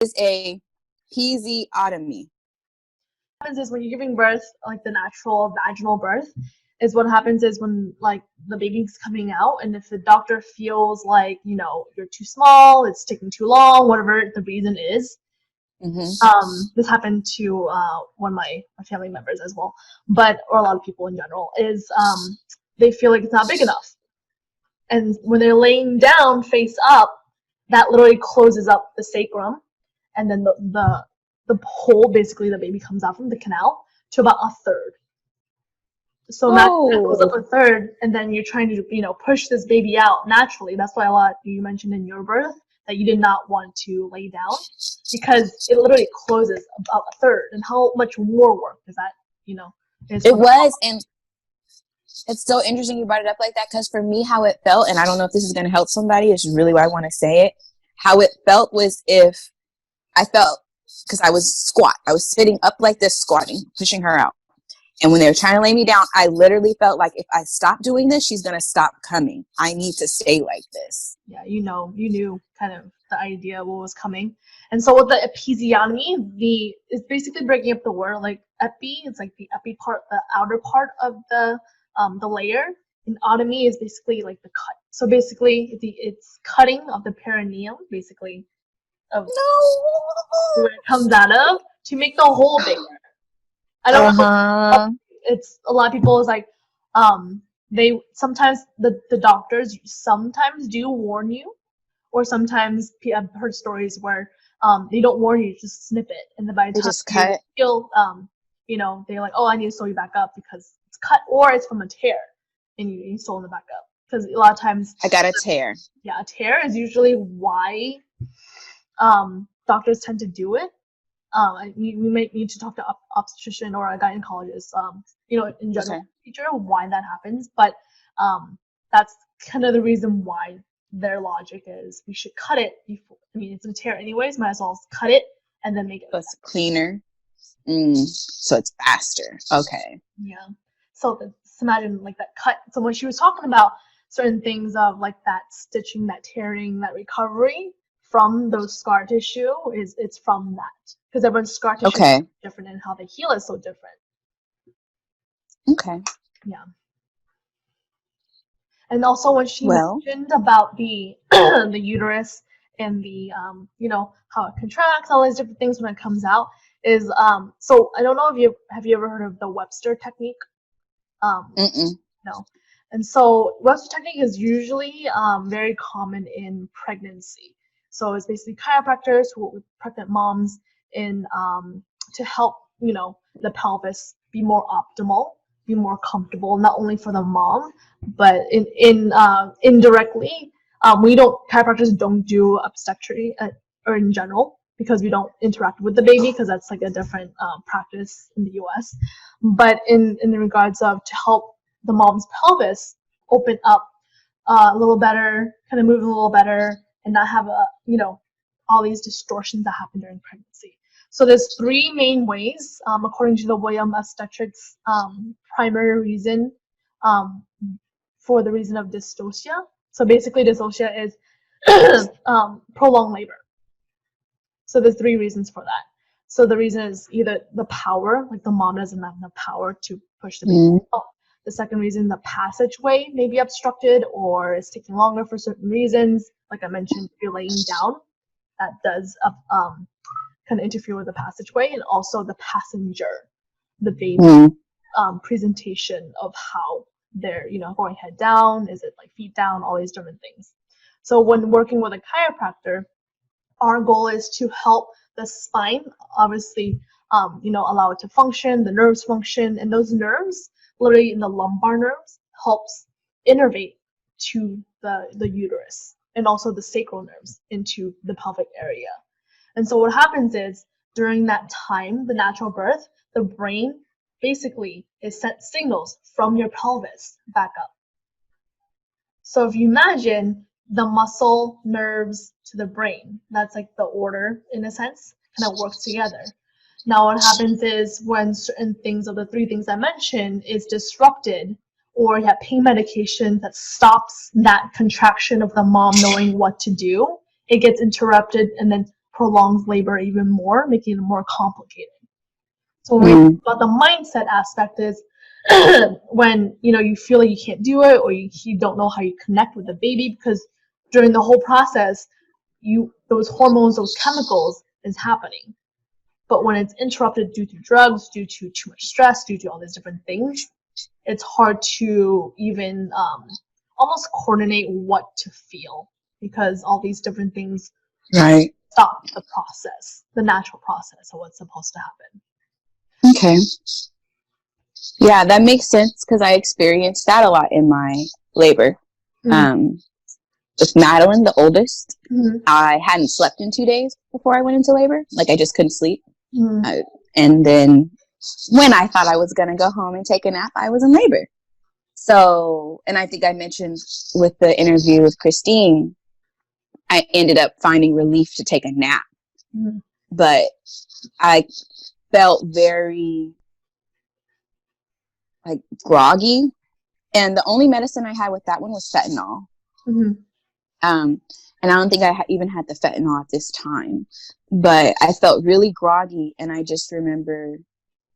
is a episiotomy? What happens is when you're giving birth, like the natural vaginal birth, is what happens is when like the baby's coming out, and if the doctor feels like you're too small, it's taking too long, whatever the reason is. This happened to one of my family members as well, or a lot of people in general, is they feel like it's not big enough. And when they're laying down face up, that literally closes up the sacrum, and then the hole, basically the baby comes out from the canal to about a third. So that goes up a third, and then you're trying to push this baby out naturally. That's why a lot you mentioned in your birth that you did not want to lay down, because it literally closes about a third. And how much more work is that? It was, and it's so interesting you brought it up like that, because for me, how it felt, and I don't know if this is going to help somebody, it's really why I want to say it. How it felt was if I felt, because I was sitting up like this, squatting, pushing her out. And when they were trying to lay me down, I literally felt like if I stop doing this, she's going to stop coming. I need to stay like this. Yeah, you knew kind of the idea of what was coming. And so with the episiotomy, it's basically breaking up the word. Like epi, it's like the epi part, the outer part of the layer. And otomy is basically like the cut. So basically, it's cutting of the perineum, basically, of where it comes out of, to make the hole bigger. I don't know. It's a lot of people is like, they sometimes the doctors sometimes do warn you, or sometimes I've heard stories where they don't warn you, just snip it, and then by the time you feel they're like, oh, I need to sew you back up because it's cut, or it's from a tear, and you sew it back up, because a lot of times I got a tear. Yeah, a tear is usually why doctors tend to do it. We might need to talk to obstetrician or a gynecologist, in general, teacher, why that happens. But that's kind of the reason why their logic is we should cut it before. I mean, it's a tear anyways, might as well cut it and then make it. So it's cleaner. So it's faster. Okay. Yeah. So just imagine like that cut. So when she was talking about certain things of like that stitching, that tearing, that recovery from those scar tissue, it's from that. Because everyone's scar tissue is different, and how they heal is so different. Okay. Yeah. And also when she mentioned about the the uterus and the how it contracts, all these different things when it comes out, is so I don't know if have you ever heard of the Webster technique? No. And so Webster technique is usually very common in pregnancy. So it's basically chiropractors who work with pregnant moms in to help the pelvis be more optimal, be more comfortable, not only for the mom, but indirectly. Chiropractors don't do obstetric or in general, because we don't interact with the baby, because that's like a different practice in the US. But in regards of to help the mom's pelvis open up a little better, kind of move a little better, and not have all these distortions that happen during pregnancy. So there's three main ways, according to the William Obstetrics primary reason for the reason of dystocia. So basically dystocia is prolonged labor. So there's three reasons for that. So the reason is either the power, like the mom doesn't have enough power to push the baby out. The second reason, the passageway may be obstructed or it's taking longer for certain reasons. Like I mentioned, if you're laying down, that does kind of interfere with the passageway, and also the passenger, the baby presentation of how they're going head down, is it like feet down, all these different things. So when working with a chiropractor, our goal is to help the spine, obviously, allow it to function, the nerves function, and those nerves, literally in the lumbar nerves, helps innervate to the uterus, and also the sacral nerves into the pelvic area. And so what happens is, during that time, the natural birth, the brain basically is sent signals from your pelvis back up. So if you imagine the muscle, nerves to the brain, that's like the order in a sense, kind of works together. Now what happens is when certain things of the three things I mentioned is disrupted, or you have pain medication that stops that contraction of the mom knowing what to do, it gets interrupted and then prolongs labor even more, making it more complicated. So when we talk about the mindset aspect is when you feel like you can't do it, or you don't know how you connect with the baby, because during the whole process those hormones, those chemicals is happening. But when it's interrupted due to drugs, due to too much stress, due to all these different things, it's hard to even almost coordinate what to feel, because all these different things stop the process, the natural process of what's supposed to happen. Okay. Yeah, that makes sense, because I experienced that a lot in my labor. With Madeline, the oldest, I hadn't slept in 2 days before I went into labor. Like, I just couldn't sleep. And then when I thought I was going to go home and take a nap, I was in labor. So, and I think I mentioned with the interview with Christine, I ended up finding relief to take a nap. But I felt very like groggy, and the only medicine I had with that one was fentanyl. And I don't think I even had the fentanyl at this time, but I felt really groggy, and I just remember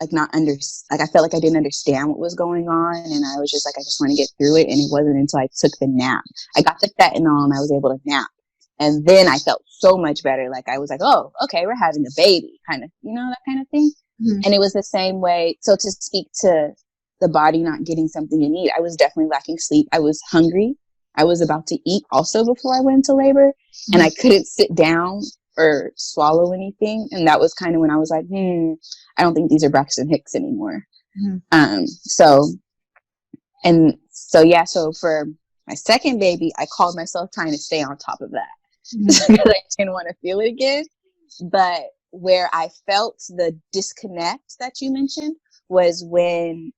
like I felt like I didn't understand what was going on, and I was just like, I just want to get through it. And it wasn't until I took the nap, I got the fentanyl, and I was able to nap, and then I felt so much better. Like, I was like, oh, okay, we're having a baby, kind of, that kind of thing. And it was the same way. So to speak to the body not getting something to eat, I was definitely lacking sleep. I was hungry. I was about to eat also before I went into labor, and I couldn't sit down or swallow anything. And that was kind of when I was like, I don't think these are Braxton Hicks anymore. So for my second baby, I called myself trying to stay on top of that because I didn't want to feel it again. But where I felt the disconnect that you mentioned was when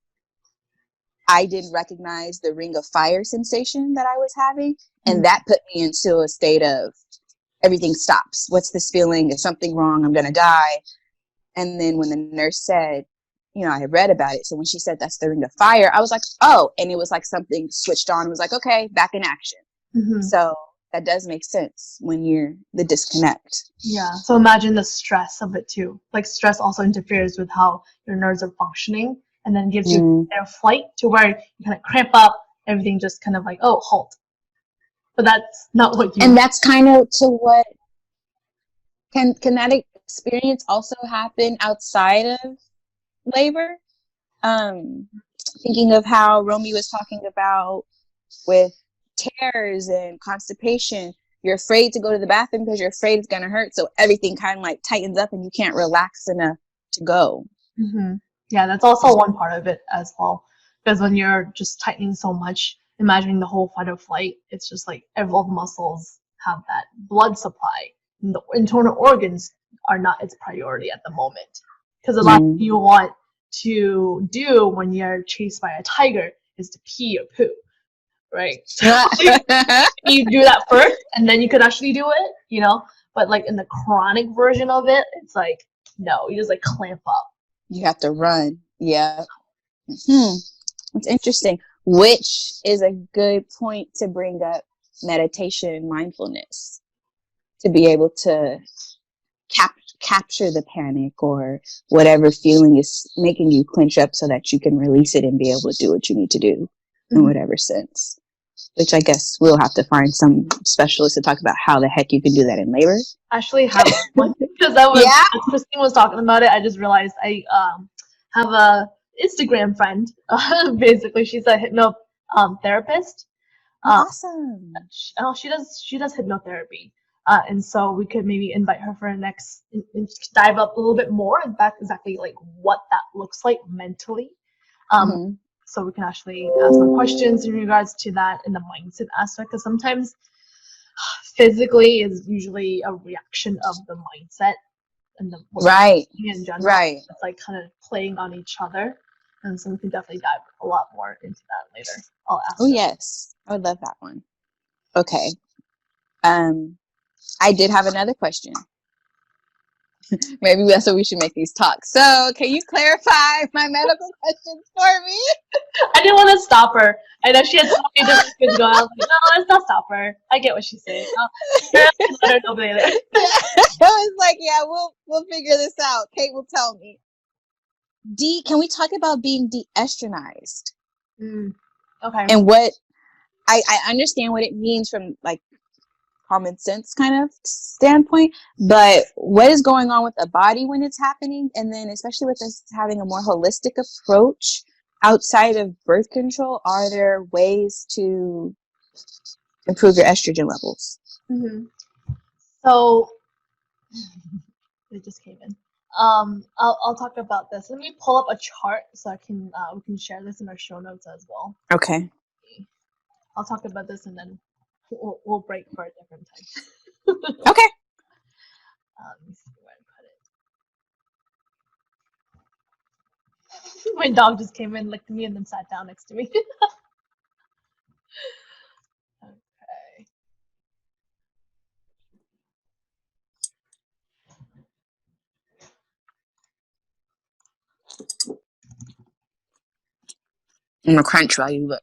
I didn't recognize the ring of fire sensation that I was having. And that put me into a state of everything stops. What's this feeling? Is something wrong? I'm going to die. And then when the nurse said, I had read about it. So when she said that's the ring of fire, I was like, oh, and it was like something switched on. It was like, okay, back in action. So that does make sense when you're the disconnect. Yeah. So imagine the stress of it too. Like, stress also interferes with how your nerves are functioning, and then gives you a flight to where you kind of cramp up, everything just kind of like, oh, halt. But that's not what you... And that's kind of to what... Can that experience also happen outside of labor? Thinking of how Romy was talking about with tears and constipation, you're afraid to go to the bathroom because you're afraid it's going to hurt. So everything kind of like tightens up and you can't relax enough to go. Yeah, that's also one part of it as well. Because when you're just tightening so much, imagining the whole fight or flight, it's just like all the muscles have that blood supply. And the internal organs are not its priority at the moment. Because a lot of you want to do when you're chased by a tiger is to pee or poo, right? So you do that first, and then you could actually do it, But like in the chronic version of it, it's like, no, you just like clamp up. You have to run. Yeah. It's interesting. Which is a good point to bring up meditation and mindfulness, to be able to capture the panic or whatever feeling is making you clench up so that you can release it and be able to do what you need to do in whatever sense. Which I guess we'll have to find some specialist to talk about how the heck you can do that in labor. Actually have one, because that was as Christine was talking about it, I just realized I have a Instagram friend. Basically, she's a hypnotherapist. Awesome. She does hypnotherapy. And so we could maybe invite her for a next, dive up a little bit more and back exactly like what that looks like mentally. So we can actually ask more questions in regards to that in the mindset aspect, because sometimes physically is usually a reaction of the mindset and the in general. It's like kind of playing on each other. And so we can definitely dive a lot more into that later. I'll ask her. Yes. I would love that one. Okay. I did have another question. Maybe that's what we should make these talks. So, can you clarify my medical questions for me? I didn't want to stop her. I know she had so many different things going on. I was like, no, let's not stop her. I get what she's saying. Let her know later. I was like, yeah, we'll figure this out. Kate will tell me. Can we talk about being de-estronized? Okay. And what I understand what it means from like common sense kind of standpoint, but what is going on with the body when it's happening, and then especially with us having a more holistic approach outside of birth control, are there ways to improve your estrogen levels? So it just came in. I'll talk about this. Let me pull up a chart so I can we can share this in our show notes as well. Okay. I'll talk about this and then we'll break for a different time. Okay. Let me see where I put it. My dog just came in, licked me, and then sat down next to me. Okay. I'm gonna crunch while you look.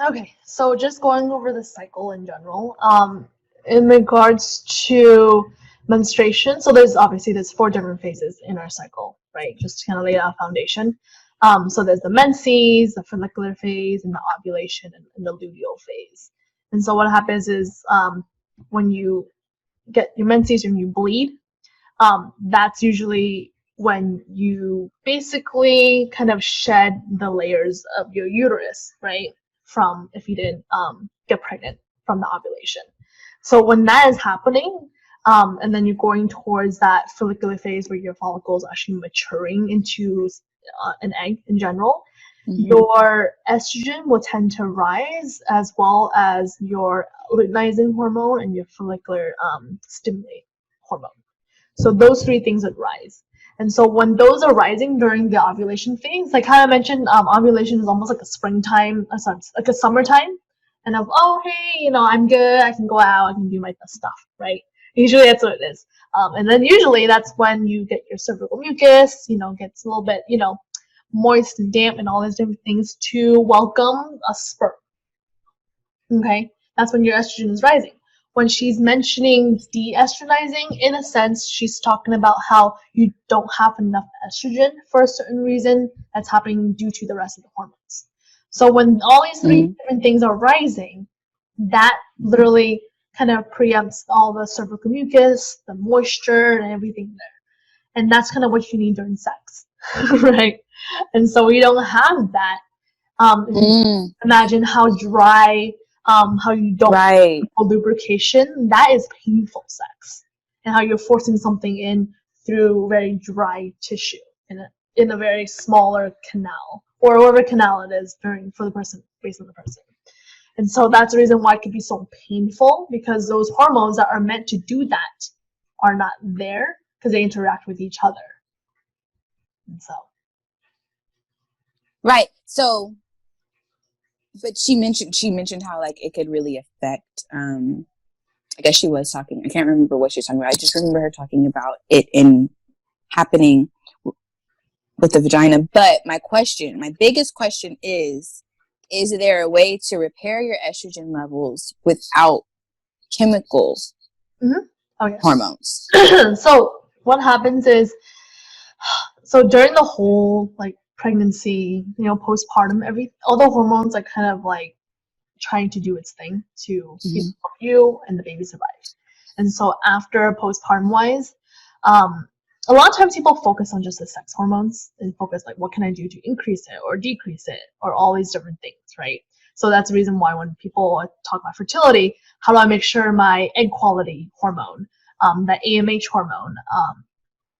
Okay, so just going over the cycle in general, in regards to menstruation, so there's 4 different phases in our cycle, right? Just to kind of lay out a foundation. So there's the menses, the follicular phase, and the ovulation and the luteal phase. And so what happens is when you get your menses and you bleed, that's usually when you basically kind of shed the layers of your uterus, right? From if you didn't get pregnant from the ovulation. So when that is happening, and then you're going towards that follicular phase where your follicles are actually maturing into an egg in general, your estrogen will tend to rise, as well as your luteinizing hormone and your follicular stimulate hormone. So those 3 things would rise. And so when those are rising during the ovulation phase, like how I mentioned, ovulation is almost like a springtime, like a summertime. And hey, I'm good, I can go out, I can do my stuff, right? Usually that's what it is. And then usually that's when you get your cervical mucus, gets a little bit, moist and damp and all these different things to welcome a sperm. Okay? That's when your estrogen is rising. When she's mentioning de-estronizing, in a sense, she's talking about how you don't have enough estrogen for a certain reason that's happening due to the rest of the hormones. So when all these 3 different things are rising, that literally kind of preempts all the cervical mucus, the moisture, and everything there. And that's kind of what you need during sex, right? And so we don't have that. Imagine how dry, how you don't have lubrication. That is painful sex, and how you're forcing something in through very dry tissue in a very smaller canal, or whatever canal it is for the person, based on the person. And so that's the reason why it could be so painful, because those hormones that are meant to do that are not there because they interact with each other. And so. Right. So, but she mentioned how like it could really affect. I guess she was talking. I can't remember what she was talking about. I just remember her talking about it happening with the vagina. But my biggest question is there a way to repair your estrogen levels without chemicals, hormones? So what happens is, so during the whole like pregnancy, postpartum, all the hormones are kind of like trying to do its thing to help you and the baby survive. And so after postpartum wise, a lot of times people focus on just the sex hormones and focus like, what can I do to increase it or decrease it, or all these different things, right? So that's the reason why when people talk about fertility, how do I make sure my egg quality hormone, that AMH hormone,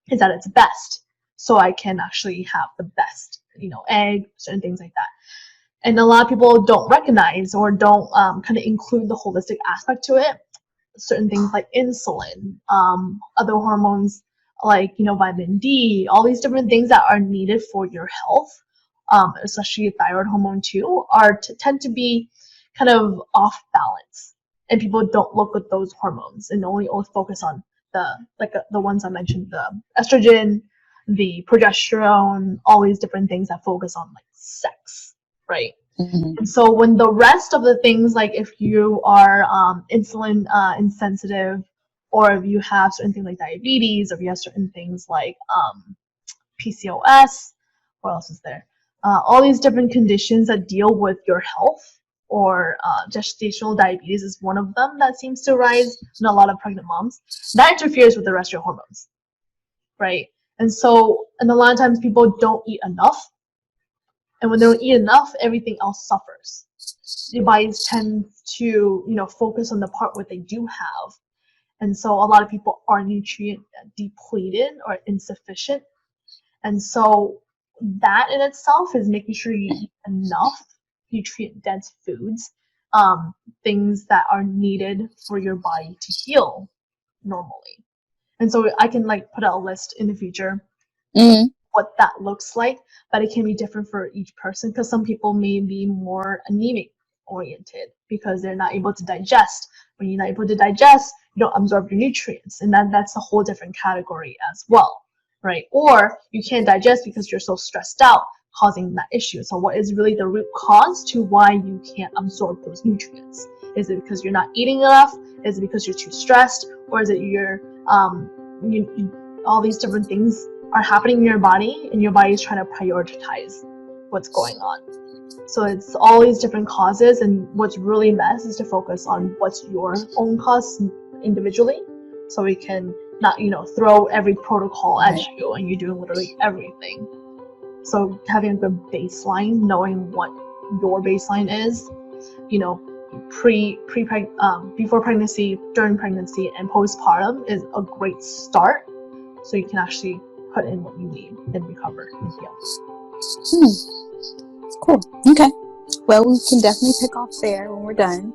is at its best, so I can actually have the best, egg, certain things like that. And a lot of people don't recognize or don't kind of include the holistic aspect to it. Certain things like insulin, other hormones like, vitamin D, all these different things that are needed for your health, especially thyroid hormone too, tend to be kind of off balance. And people don't look at those hormones and only focus on the ones I mentioned, the estrogen, the progesterone, all these different things that focus on like sex, right? Mm-hmm. And so when the rest of the things, like if you are insulin insensitive, or if you have certain things like diabetes, or if you have certain things like PCOS, what else is there? All these different conditions that deal with your health, or gestational diabetes is one of them that seems to rise in a lot of pregnant moms. That interferes with the rest of your hormones, right? And a lot of times people don't eat enough. And when they don't eat enough, everything else suffers. Your bodies tend to, focus on the part what they do have. And so a lot of people are nutrient depleted or insufficient. And so that in itself is making sure you eat enough nutrient-dense foods, things that are needed for your body to heal normally. And so I can put out a list in the future what that looks like, but it can be different for each person, because some people may be more anemic oriented because they're not able to digest. When you're not able to digest, you don't absorb your nutrients, and that's a whole different category as well, right? Or you can't digest because you're so stressed out, causing that issue. So what is really the root cause to why you can't absorb those nutrients? Is it because you're not eating enough? Is it because you're too stressed? Or is it all these different things are happening in your body, and your body is trying to prioritize what's going on? So it's all these different causes, and what's really best is to focus on what's your own cause individually, so we can not throw every protocol at you and you're doing literally everything. So having a good baseline, knowing what your baseline is, before pregnancy, during pregnancy, and postpartum is a great start, so you can actually put in what you need and recover and heal. Cool. Okay. Well, we can definitely pick off there when we're done.